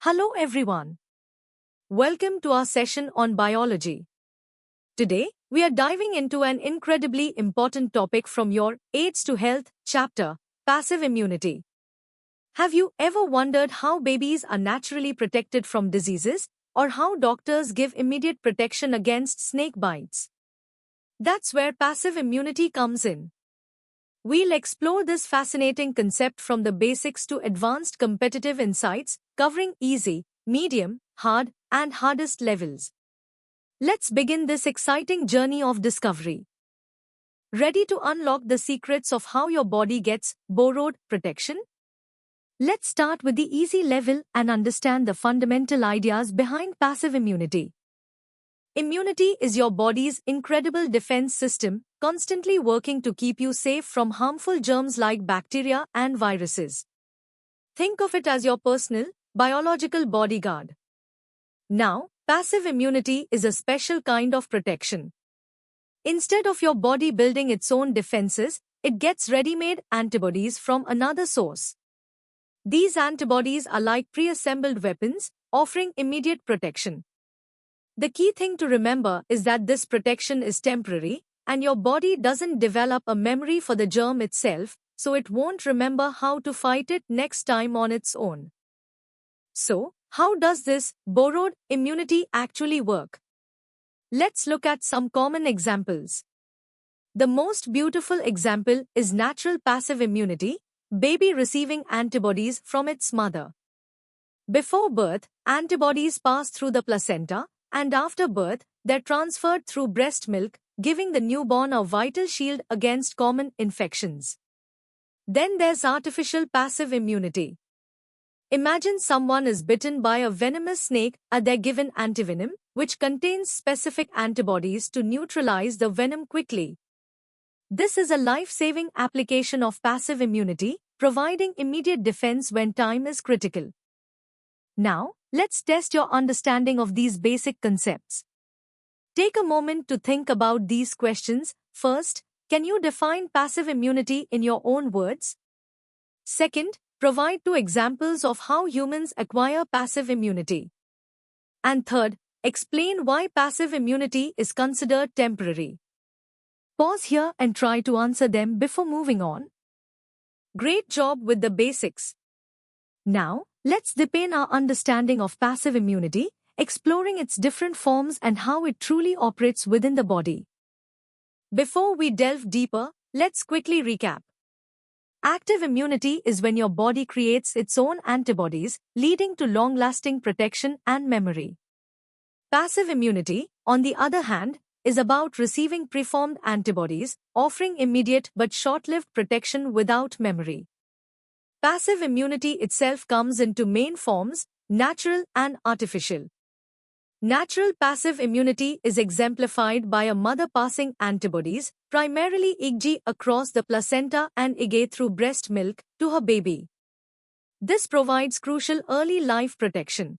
Hello everyone. Welcome to our session on biology. Today, we are diving into an incredibly important topic from your Aids to Health chapter, passive immunity. Have you ever wondered how babies are naturally protected from diseases, or how doctors give immediate protection against snake bites? That's where passive immunity comes in. We'll explore this fascinating concept from the basics to advanced competitive insights, covering easy, medium, hard, and hardest levels. Let's begin this exciting journey of discovery. Ready to unlock the secrets of how your body gets borrowed protection? Let's start with the easy level and understand the fundamental ideas behind passive immunity. Immunity is your body's incredible defense system, constantly working to keep you safe from harmful germs like bacteria and viruses. Think of it as your personal, biological bodyguard. Now, passive immunity is a special kind of protection. Instead of your body building its own defenses, it gets ready-made antibodies from another source. These antibodies are like pre-assembled weapons, offering immediate protection. The key thing to remember is that this protection is temporary, and your body doesn't develop a memory for the germ itself, so it won't remember how to fight it next time on its own. So, how does this borrowed immunity actually work? Let's look at some common examples. The most beautiful example is natural passive immunity, baby receiving antibodies from its mother. Before birth, antibodies pass through the placenta, and after birth, they're transferred through breast milk, giving the newborn a vital shield against common infections. Then there's artificial passive immunity. Imagine someone is bitten by a venomous snake and they're given antivenom, which contains specific antibodies to neutralize the venom quickly. This is a life-saving application of passive immunity, providing immediate defense when time is critical. Now, let's test your understanding of these basic concepts. Take a moment to think about these questions. First, can you define passive immunity in your own words? Second, provide 2 examples of how humans acquire passive immunity. And third, explain why passive immunity is considered temporary. Pause here and try to answer them before moving on. Great job with the basics. Now, let's deepen our understanding of passive immunity, exploring its different forms and how it truly operates within the body. Before we delve deeper, let's quickly recap. Active immunity is when your body creates its own antibodies, leading to long-lasting protection and memory. Passive immunity, on the other hand, is about receiving preformed antibodies, offering immediate but short-lived protection without memory. Passive immunity itself comes in 2 main forms, natural and artificial. Natural passive immunity is exemplified by a mother passing antibodies, primarily IgG across the placenta and IgA through breast milk, to her baby. This provides crucial early life protection.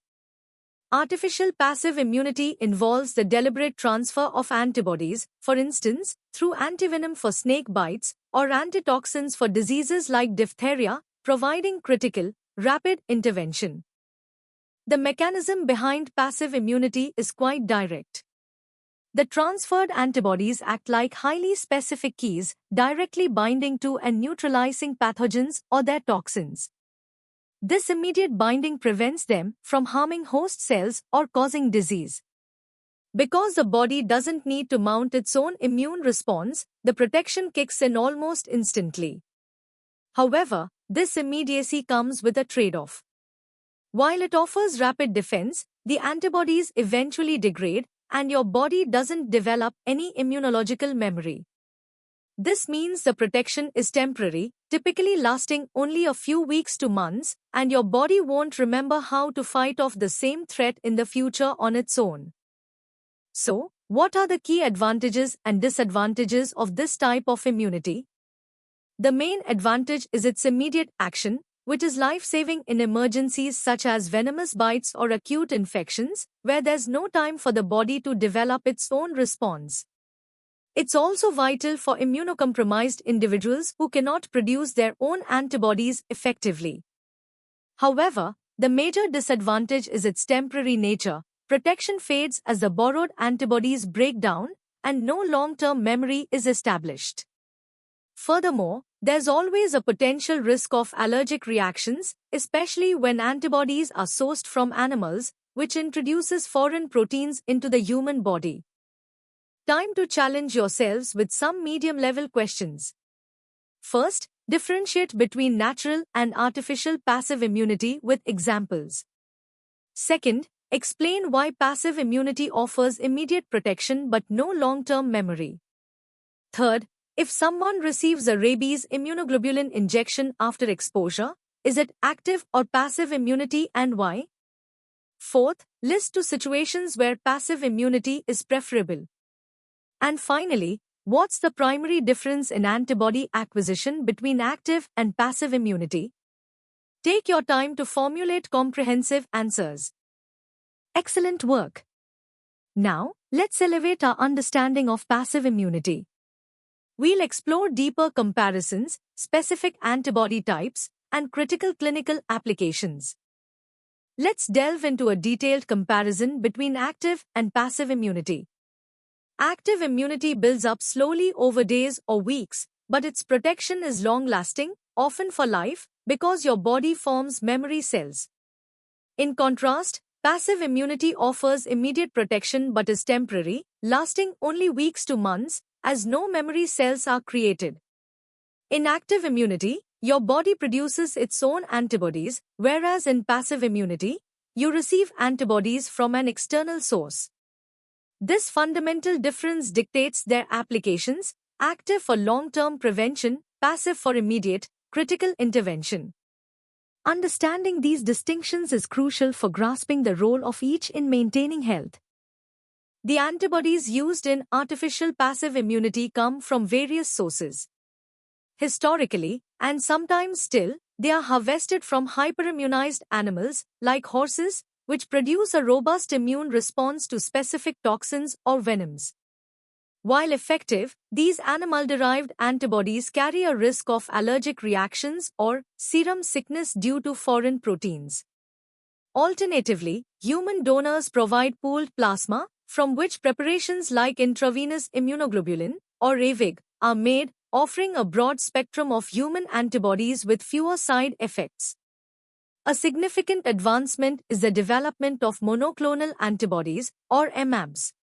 Artificial passive immunity involves the deliberate transfer of antibodies, for instance, through antivenom for snake bites, or antitoxins for diseases like diphtheria, providing critical, rapid intervention. The mechanism behind passive immunity is quite direct. The transferred antibodies act like highly specific keys, directly binding to and neutralizing pathogens or their toxins. This immediate binding prevents them from harming host cells or causing disease. Because the body doesn't need to mount its own immune response, the protection kicks in almost instantly. However, this immediacy comes with a trade-off. While it offers rapid defense, the antibodies eventually degrade, and your body doesn't develop any immunological memory. This means the protection is temporary, typically lasting only a few weeks to months, and your body won't remember how to fight off the same threat in the future on its own. So, what are the key advantages and disadvantages of this type of immunity? The main advantage is its immediate action, which is life-saving in emergencies such as venomous bites or acute infections, where there's no time for the body to develop its own response. It's also vital for immunocompromised individuals who cannot produce their own antibodies effectively. However, The major disadvantage is its temporary nature. Protection fades as the borrowed antibodies break down and no long-term memory is established. Furthermore, there's always a potential risk of allergic reactions, especially when antibodies are sourced from animals, which introduces foreign proteins into the human body. Time to challenge yourselves with some medium-level questions. First, differentiate between natural and artificial passive immunity with examples. Second, explain why passive immunity offers immediate protection but no long-term memory. Third, if someone receives a rabies immunoglobulin injection after exposure, is it active or passive immunity and why? Fourth, list two situations where passive immunity is preferable. And finally, what's the primary difference in antibody acquisition between active and passive immunity? Take your time to formulate comprehensive answers. Excellent work. Now, let's elevate our understanding of passive immunity. We'll explore deeper comparisons, specific antibody types, and critical clinical applications. Let's delve into a detailed comparison between active and passive immunity. Active immunity builds up slowly over days or weeks, but its protection is long-lasting, often for life, because your body forms memory cells. In contrast, passive immunity offers immediate protection but is temporary, lasting only weeks to months, as no memory cells are created. In active immunity, your body produces its own antibodies, whereas in passive immunity, you receive antibodies from an external source. This fundamental difference dictates their applications, active for long-term prevention, passive for immediate, critical intervention. Understanding these distinctions is crucial for grasping the role of each in maintaining health. The antibodies used in artificial passive immunity come from various sources. Historically, and sometimes still, they are harvested from hyperimmunized animals, like horses, which produce a robust immune response to specific toxins or venoms. While effective, these animal-derived antibodies carry a risk of allergic reactions or serum sickness due to foreign proteins. Alternatively, human donors provide pooled plasma, from which preparations like intravenous immunoglobulin, or AVIG, are made, offering a broad spectrum of human antibodies with fewer side effects. A significant advancement is the development of monoclonal antibodies, or MAbs.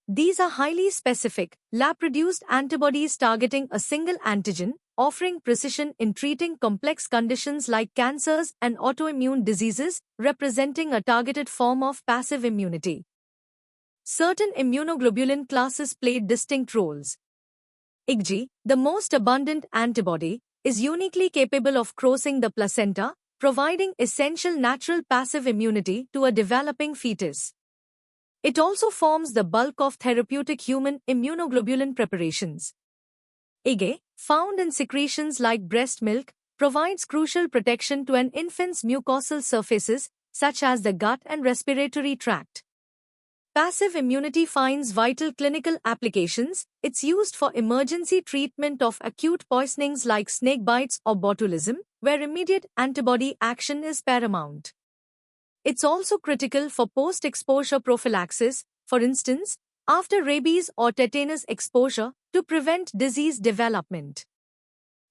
These are highly specific, lab-produced antibodies targeting a single antigen, offering precision in treating complex conditions like cancers and autoimmune diseases, representing a targeted form of passive immunity. Certain immunoglobulin classes play distinct roles. IgG, the most abundant antibody, is uniquely capable of crossing the placenta, providing essential natural passive immunity to a developing fetus. It also forms the bulk of therapeutic human immunoglobulin preparations. IgA, found in secretions like breast milk, provides crucial protection to an infant's mucosal surfaces, such as the gut and respiratory tract. Passive immunity finds vital clinical applications. It's used for emergency treatment of acute poisonings like snake bites or botulism, where immediate antibody action is paramount. It's also critical for post-exposure prophylaxis, for instance, after rabies or tetanus exposure, to prevent disease development.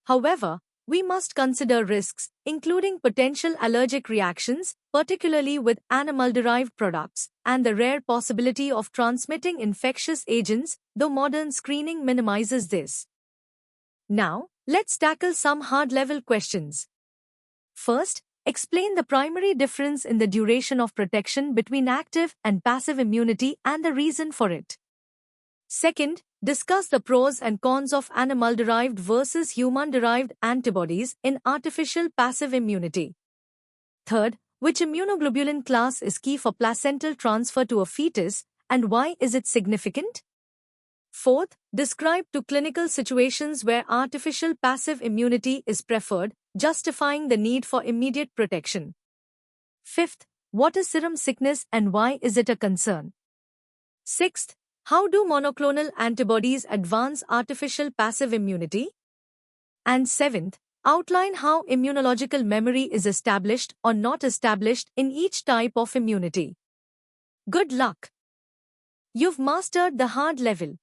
However, we must consider risks, including potential allergic reactions, particularly with animal-derived products, and the rare possibility of transmitting infectious agents, though modern screening minimizes this. Now, let's tackle some hard-level questions. First, explain the primary difference in the duration of protection between active and passive immunity and the reason for it. Second, discuss the pros and cons of animal-derived versus human-derived antibodies in artificial passive immunity. Third, which immunoglobulin class is key for placental transfer to a fetus, and why is it significant? Fourth, describe two clinical situations where artificial passive immunity is preferred, justifying the need for immediate protection. Fifth, what is serum sickness and why is it a concern? Sixth, how do monoclonal antibodies advance artificial passive immunity? And seventh, outline how immunological memory is established or not established in each type of immunity. Good luck! You've mastered the hard level.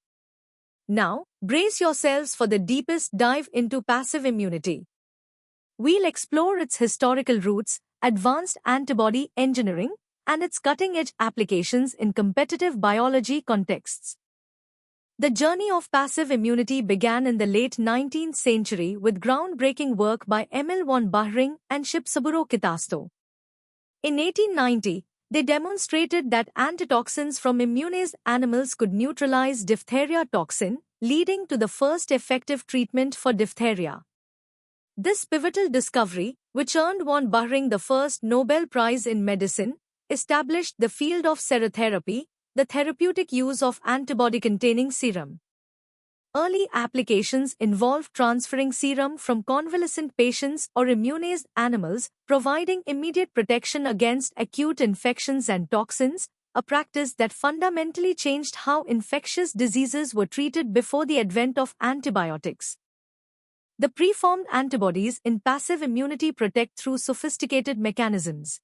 Now, brace yourselves for the deepest dive into passive immunity. We'll explore its historical roots, advanced antibody engineering, and its cutting-edge applications in competitive biology contexts. The journey of passive immunity began in the late 19th century with groundbreaking work by Emil von Behring and Shibsaburo Kitasto. In 1890, they demonstrated that antitoxins from immunized animals could neutralize diphtheria toxin, leading to the first effective treatment for diphtheria. This pivotal discovery, which earned von Behring the first Nobel Prize in Medicine, established the field of serotherapy, the therapeutic use of antibody-containing serum. Early applications involved transferring serum from convalescent patients or immunized animals, providing immediate protection against acute infections and toxins, a practice that fundamentally changed how infectious diseases were treated before the advent of antibiotics. The preformed antibodies in passive immunity protect through sophisticated mechanisms.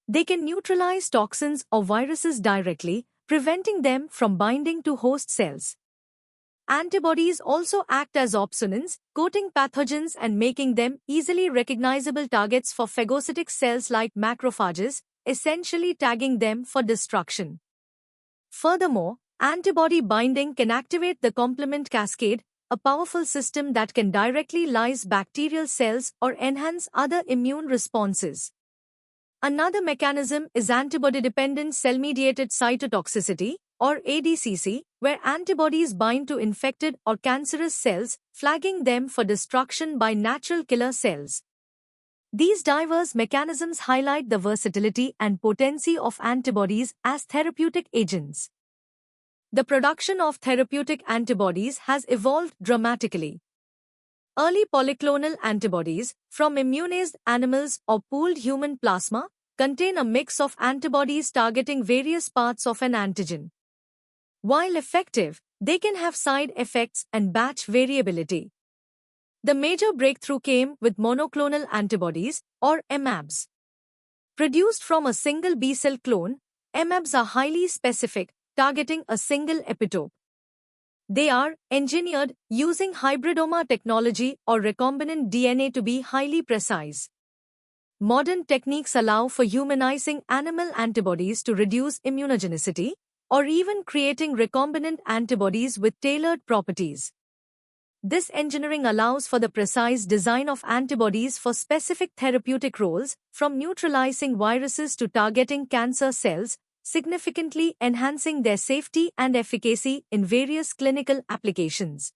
They can neutralize toxins or viruses directly, preventing them from binding to host cells. Antibodies also act as opsonins, coating pathogens and making them easily recognizable targets for phagocytic cells like macrophages, essentially tagging them for destruction. Furthermore, antibody binding can activate the complement cascade, a powerful system that can directly lyse bacterial cells or enhance other immune responses. Another mechanism is antibody-dependent cell-mediated cytotoxicity, or ADCC, where antibodies bind to infected or cancerous cells, flagging them for destruction by natural killer cells. These diverse mechanisms highlight the versatility and potency of antibodies as therapeutic agents. The production of therapeutic antibodies has evolved dramatically. Early polyclonal antibodies, from immunized animals or pooled human plasma, contain a mix of antibodies targeting various parts of an antigen. While effective, they can have side effects and batch variability. The major breakthrough came with monoclonal antibodies, or MAbs. Produced from a single B-cell clone, MAbs are highly specific, targeting a single epitope. They are engineered using hybridoma technology or recombinant DNA to be highly precise. Modern techniques allow for humanizing animal antibodies to reduce immunogenicity, or even creating recombinant antibodies with tailored properties. This engineering allows for the precise design of antibodies for specific therapeutic roles, from neutralizing viruses to targeting cancer cells, significantly enhancing their safety and efficacy in various clinical applications.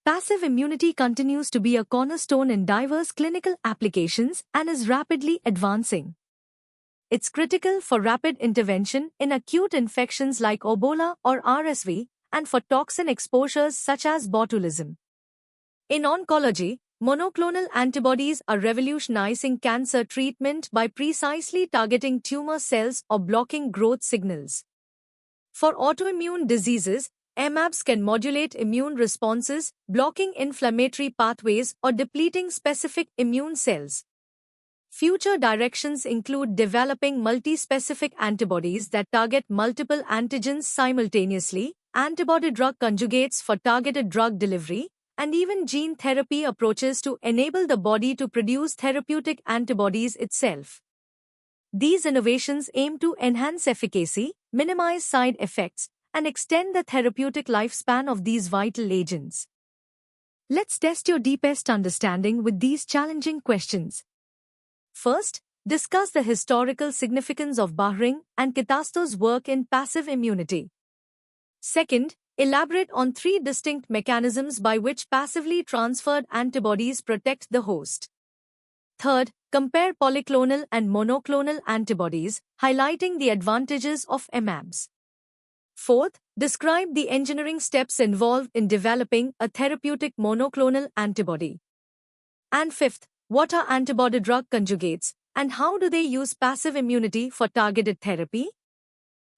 Passive immunity continues to be a cornerstone in diverse clinical applications and is rapidly advancing. It's critical for rapid intervention in acute infections like Ebola or RSV, and for toxin exposures such as botulism. In oncology, monoclonal antibodies are revolutionizing cancer treatment by precisely targeting tumor cells or blocking growth signals. For autoimmune diseases, MAbs can modulate immune responses, blocking inflammatory pathways or depleting specific immune cells. Future directions include developing multi-specific antibodies that target multiple antigens simultaneously, antibody-drug conjugates for targeted drug delivery, and even gene therapy approaches to enable the body to produce therapeutic antibodies itself. These innovations aim to enhance efficacy, minimize side effects, and extend the therapeutic lifespan of these vital agents. Let's test your deepest understanding with these challenging questions. First, discuss the historical significance of Behring and Kitasto's work in passive immunity. Second, elaborate on three distinct mechanisms by which passively transferred antibodies protect the host. Third, compare polyclonal and monoclonal antibodies, highlighting the advantages of MAbs. Fourth, describe the engineering steps involved in developing a therapeutic monoclonal antibody. And fifth, what are antibody-drug conjugates, and how do they use passive immunity for targeted therapy?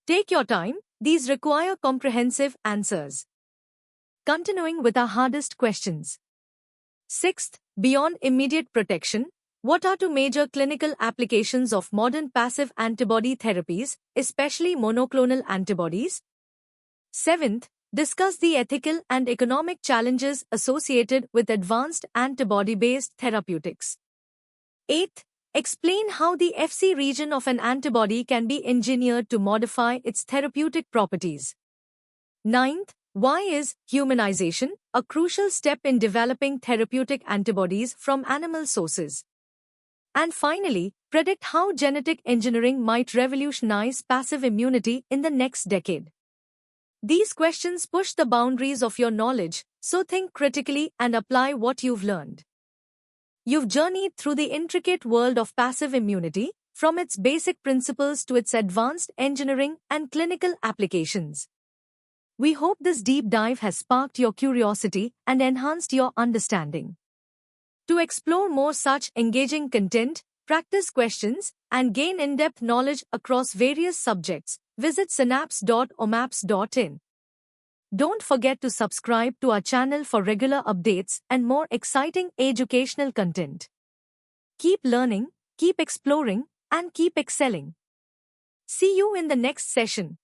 Take your time, these require comprehensive answers. Continuing with our hardest questions. Sixth, beyond immediate protection, what are two major clinical applications of modern passive antibody therapies, especially monoclonal antibodies? Seventh, discuss the ethical and economic challenges associated with advanced antibody-based therapeutics. Eighth, explain how the Fc region of an antibody can be engineered to modify its therapeutic properties. Ninth, why is humanization a crucial step in developing therapeutic antibodies from animal sources? And finally, predict how genetic engineering might revolutionize passive immunity in the next decade. These questions push the boundaries of your knowledge, so think critically and apply what you've learned. You've journeyed through the intricate world of passive immunity, from its basic principles to its advanced engineering and clinical applications. We hope this deep dive has sparked your curiosity and enhanced your understanding. To explore more such engaging content, practice questions, and gain in-depth knowledge across various subjects, visit synapse.omaps.in. Don't forget to subscribe to our channel for regular updates and more exciting educational content. Keep learning, keep exploring, and keep excelling. See you in the next session.